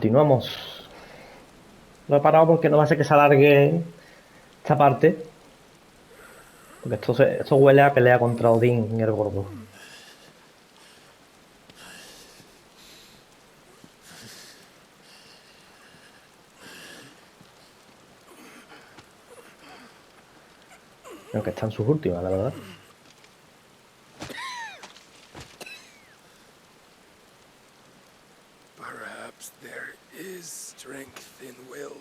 Continuamos. Lo he parado porque no va a ser que se alargue esta parte. Porque esto huele a pelea contra Odín, el gordo. Aunque está en sus últimas, la verdad. Perhaps there is strength in will.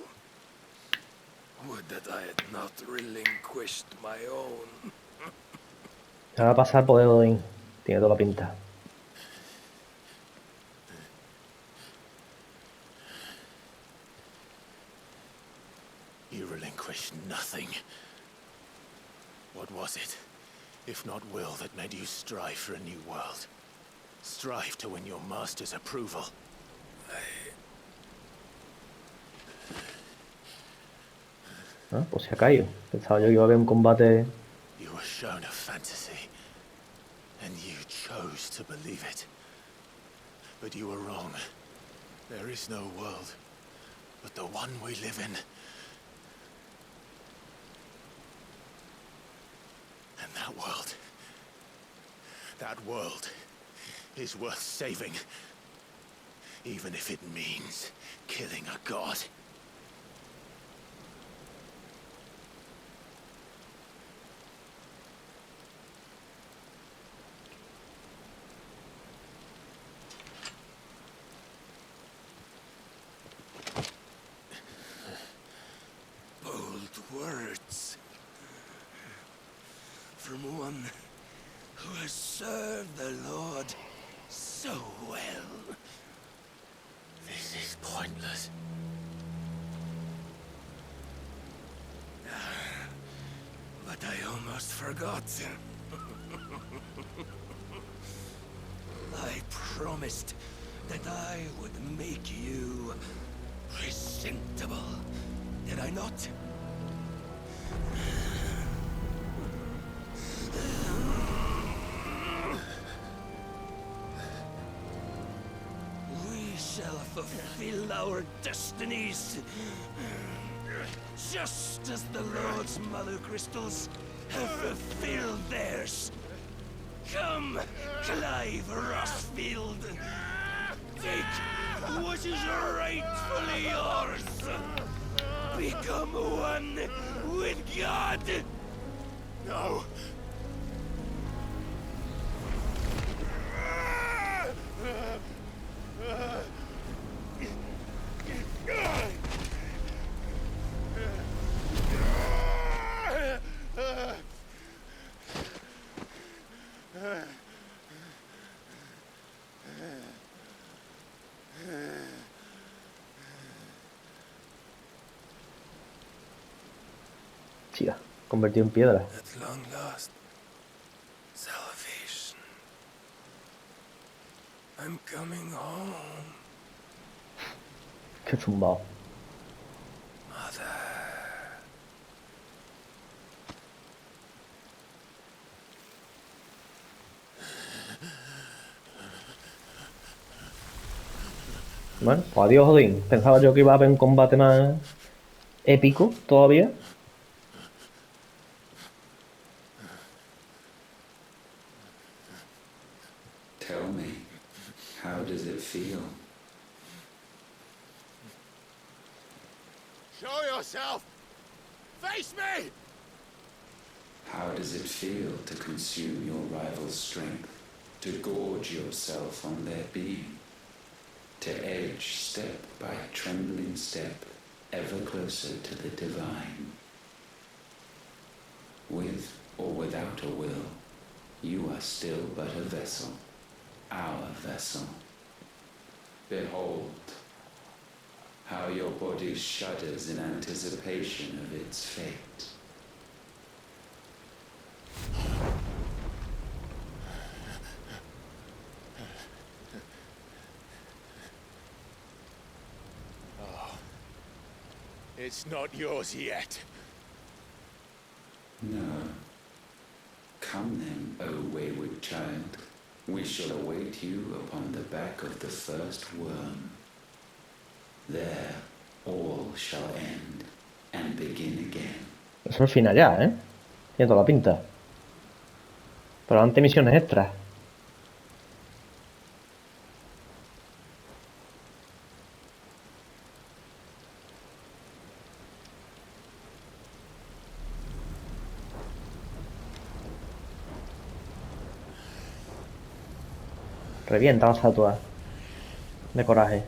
Would that I had not relinquished my own. Se va a pasar el poder de Odín. Tiene toda la pinta. You relinquished nothing. What was it, if not will, that made you strive for a new world? Strive to win your master's approval. Ah, pues se ha caído. Pensaba yo que iba a haber un combate. You were shown a fantasy, and you chose to believe it. But you were wrong. There is no world, but the one we live in. And that world is worth saving. Even if it means killing a god. Bold words. From one who has served the Lord so well. This is pointless. But I almost forgot. I promised that I would make you presentable. Did I not? We shall fulfill our destinies. Just as the Lord's Mother Crystals have fulfilled theirs. Come, Clive Rossfield. Take what is rightfully yours. Become one with God. No! Chica, convertido en piedra. At long last, salvation. I'm coming home, Qué zumbao. Mother. Bueno, pues adiós, Odín. Pensaba yo que iba a haber un combate más épico todavía. Tell me, how does it feel? Show yourself! Face me! How does it feel to consume your rival's strength, to gorge yourself on their being, to edge step by trembling step ever closer to the divine? With or without a will, you are still but a vessel, our vessel. Behold, how your body shudders in anticipation of its fate. It's not yours yet. No. Come then, O wayward child. We shall await you upon the back of the first worm. There, all shall end and begin again. Eso es el final ya, ¿eh? Tiene toda la pinta. Pero antes misiones extras. Revienta la estatua de coraje.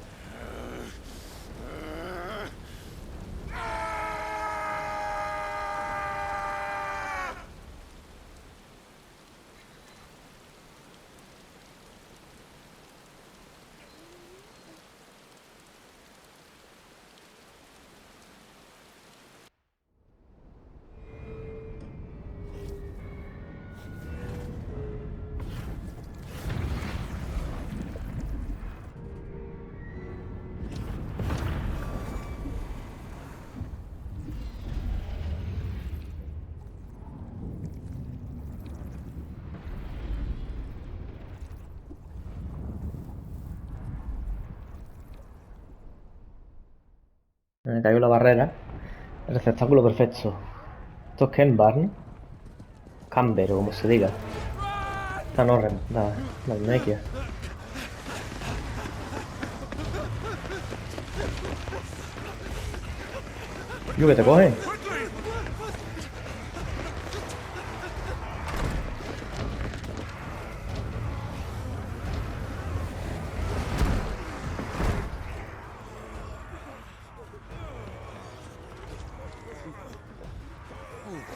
Me cayó la barrera. El receptáculo perfecto. Esto es Kenbar, ¿no? Camber, o como se diga. Esta no, la Nequia. Yo que te coge.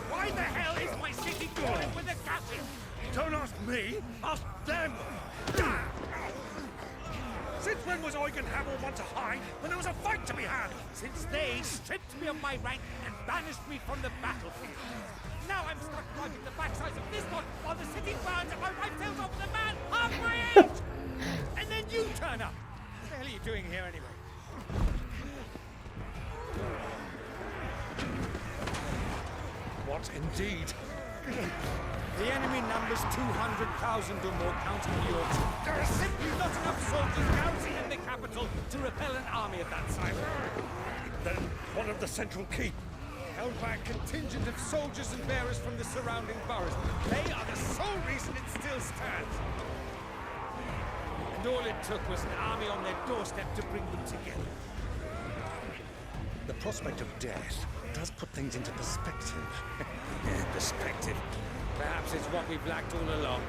Why the hell is my city going with the captain? Don't ask me, ask them! Since when was Eugen Hamel one to hide when there was a fight to be had? Since they stripped me of my rank and banished me from the battlefield. Now I'm stuck driving the backsides of this one while the city burns and my wife tells off the man half my age! And then you turn up! What the hell are you doing here anyway? What indeed? The enemy numbers 200,000 or more, counting yours. There are simply not enough soldiers garrisoned in the capital to repel an army of that size. Then what of the central keep? Held by a contingent of soldiers and bearers from the surrounding boroughs. They are the sole reason it still stands. And all it took was an army on their doorstep to bring them together. The prospect of death does put things into perspective. Perspective. Perhaps it's what we've lacked all along.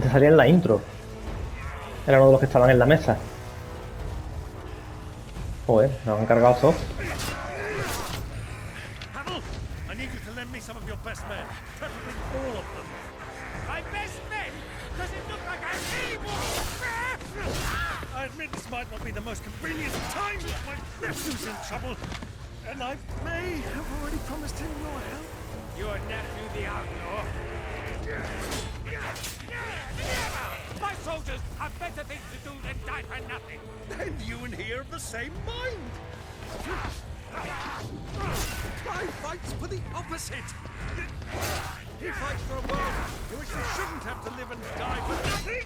Te salía en la intro. Era uno de los que estaban en la mesa. Joder, nos han cargado todo. Hamel, I need you to lend me some of your best men. Preferably all of them. My best men? Does it look like I'm able? I admit this might not be the most convenient time, but my nephew's in trouble. And I may have already promised him your help. Your nephew, the outlaw? My soldiers have better things to do than die for nothing. Then you and he are of the same mind. Clive fights for the opposite. He fights for a world in which they shouldn't have to live and die for nothing.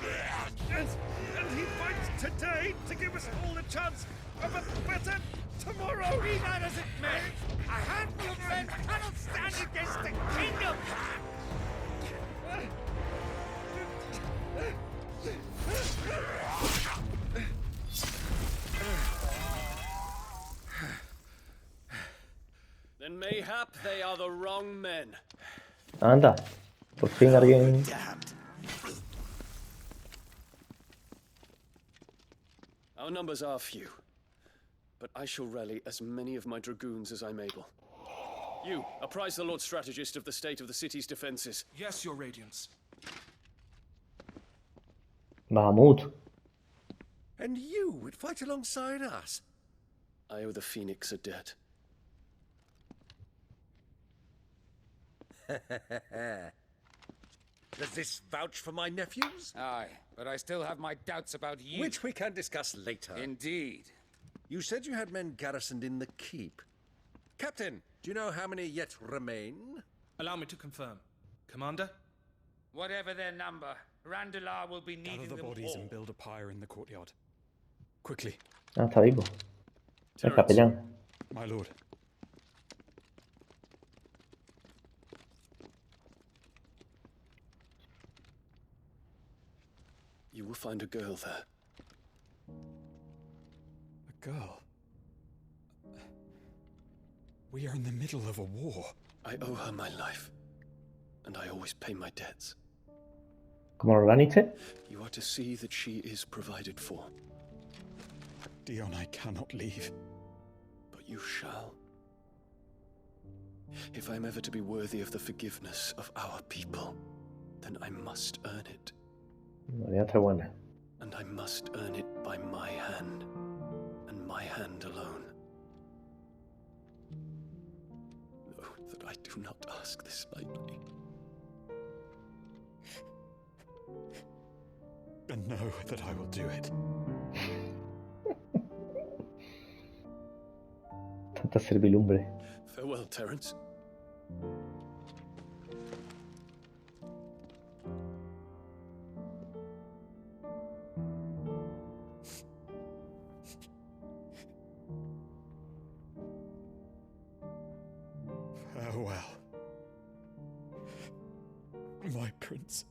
And he fights today to give us all a chance of a better tomorrow. Be that as it may, a handful of men cannot stand against the kingdom. Then mayhap they are the wrong men. Anda. Por fin alguien. Damned. Our numbers are few, but I shall rally as many of my dragoons as I'm able. You, apprise the Lord Strategist of the state of the city's defenses. Yes, Your Radiance. Bahamut. And you would fight alongside us? I owe the Phoenix a debt. Does this vouch for my nephews? Aye. But I still have my doubts about you. Which we can discuss later. Indeed. You said you had men garrisoned in the keep. Captain, do you know how many yet remain? Allow me to confirm. Commander? Whatever their number, Randalar will be needing Gather the them bodies all. and build a pyre in the courtyard. Quickly, Ah, está vivo. El Terrence, capellán. my lord. you will find a girl there. A girl. We are in the middle of a war. I owe her my life, and I always pay my debts. Como los Lannister. You are to see that she is provided for, Dion, I cannot leave. but you shall. If I am ever to be worthy of the forgiveness of our people, then I must earn it. María está buena. And I must earn it by my hand, and my hand alone. Know that I do not ask this lightly. And know that I will do it. Tanta servilumbre. Farewell, Terrence. Farewell. My prince.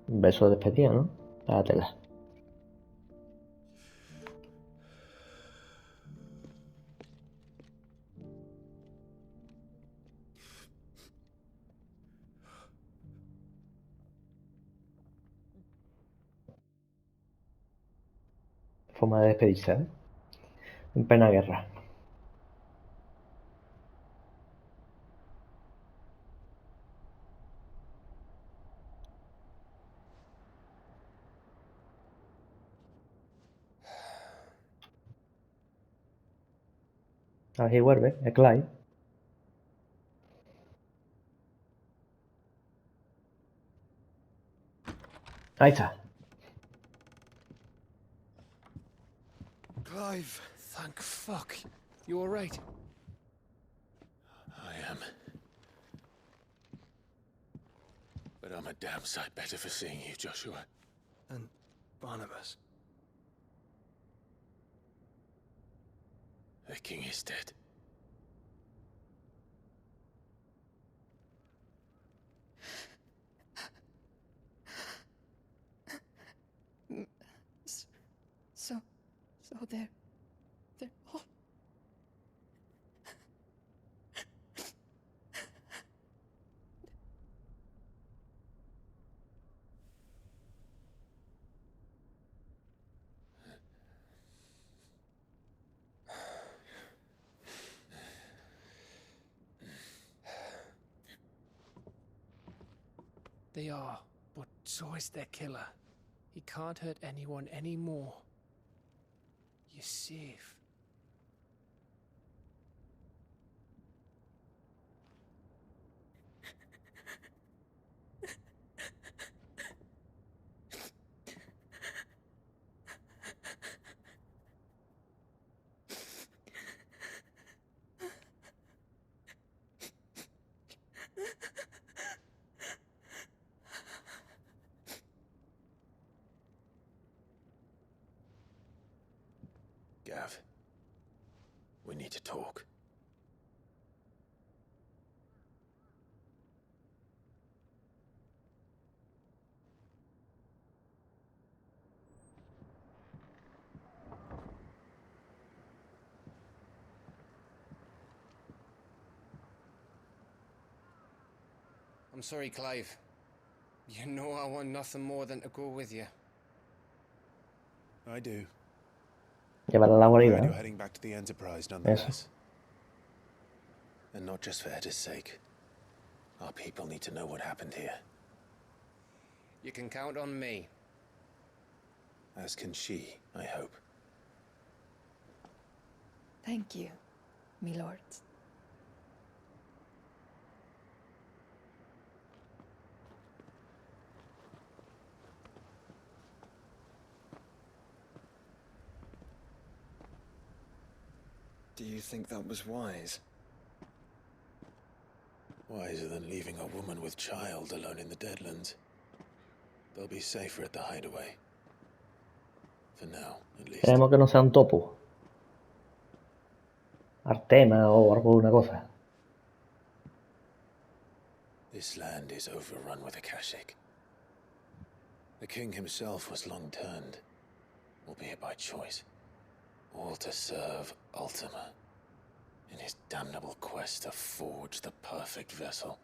Un beso de despedida, ¿no? Págatela. Forma de despedirse, ¿eh? En plena guerra. Aquí vuelve, es Clive. Ahí está. Clive, Thank fuck. You all right? I am. But I'm a damn sight better for seeing you, Joshua. and Barnabas. The king is dead. So they're all... They are, but so is their killer. He can't hurt anyone anymore. You're safe. Gav, we need to talk. I'm sorry, Clive. You know I want nothing more than to go with you. I do. Llevarla a la guarida, Glad ¿eh? you're heading back to the Enterprise nonetheless. And not just for Edda's sake. Our people need to know what happened here. You can count on me. As can she, I hope. Thank you, my lord. Do you think that was wise? Wiser than leaving a woman with child alone in the Deadlands. They'll be safer at the hideaway. For now, at least. Esperemos que no sea un topo. Artema o alguna cosa. This land is overrun with Akashic. The king himself was long turned, albeit by choice, all to serve Ultima, in his damnable quest to forge the perfect vessel.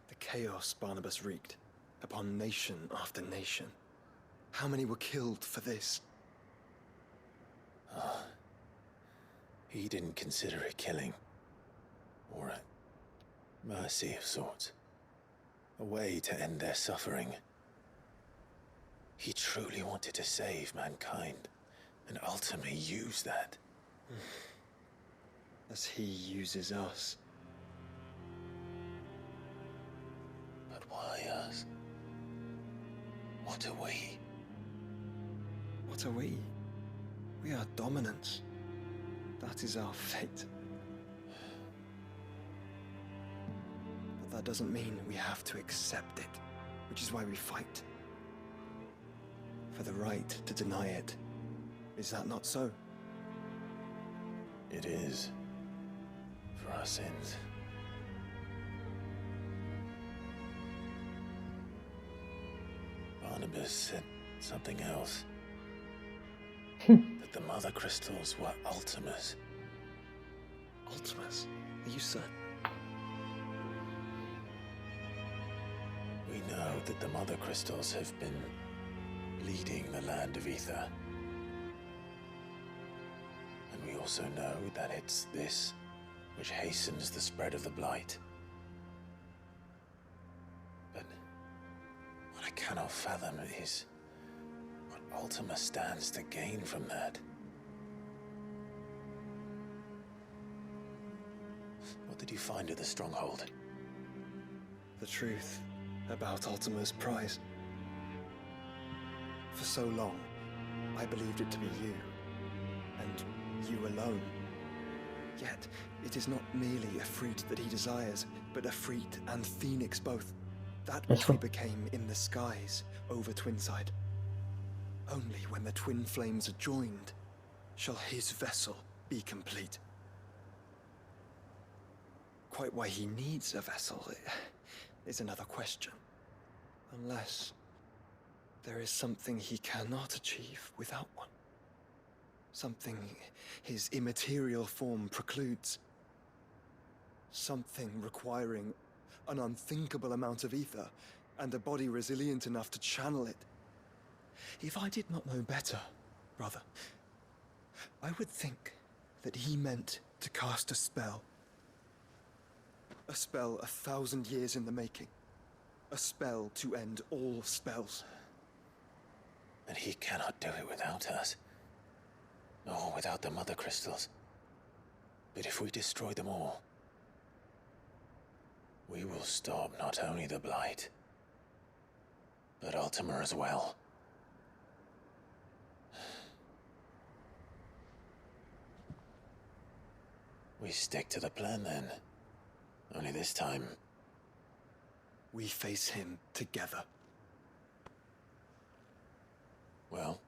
The chaos Barnabas wreaked upon nation after nation. How many were killed for this? He didn't consider it killing, or a mercy of sorts. A way to end their suffering. He truly wanted to save mankind, and ultimately used that. As he uses us. But why us? What are we? What are we? We are dominance. That is our fate. But that doesn't mean we have to accept it, which is why we fight. For the right to deny it. Is that not so? It is. For our sins. Barnabas said something else. That the Mother Crystals were Ultimas. Ultimas? Are you certain? We know that the Mother Crystals have been leading the land of Ether. And we also know that it's this which hastens the spread of the Blight. But what I cannot fathom is what Ultima stands to gain from that. What did you find at the Stronghold? The truth about Ultima's prize. For so long, I believed it to be you, and you alone. Yet, it is not merely a fruit that he desires, but a fruit and phoenix both. That which we became in the skies over Twinside. Only when the twin flames are joined shall his vessel be complete. Quite why he needs a vessel is another question. Unless there is something he cannot achieve without one. Something his immaterial form precludes. Something requiring an unthinkable amount of ether and a body resilient enough to channel it. If I did not know better, brother, I would think that he meant to cast a spell. A spell 1,000 years in the making. A spell to end all spells. And he cannot do it without us. Nor without the Mother Crystals. But if we destroy them all, we will stop not only the Blight, but Ultima as well. We stick to the plan then. Only this time, we face him together. Well,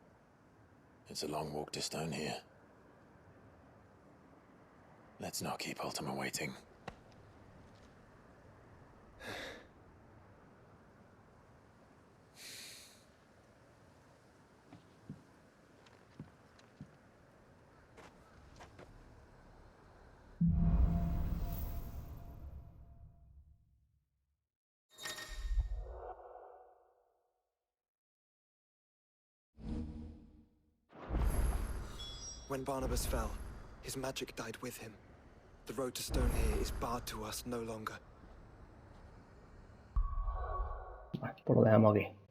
it's a long walk to Stone here. Let's not keep Ultima waiting. When Barnabas fell, his magic died with him. The road to Stone here is barred to us no longer. Pues lo dejamos aquí.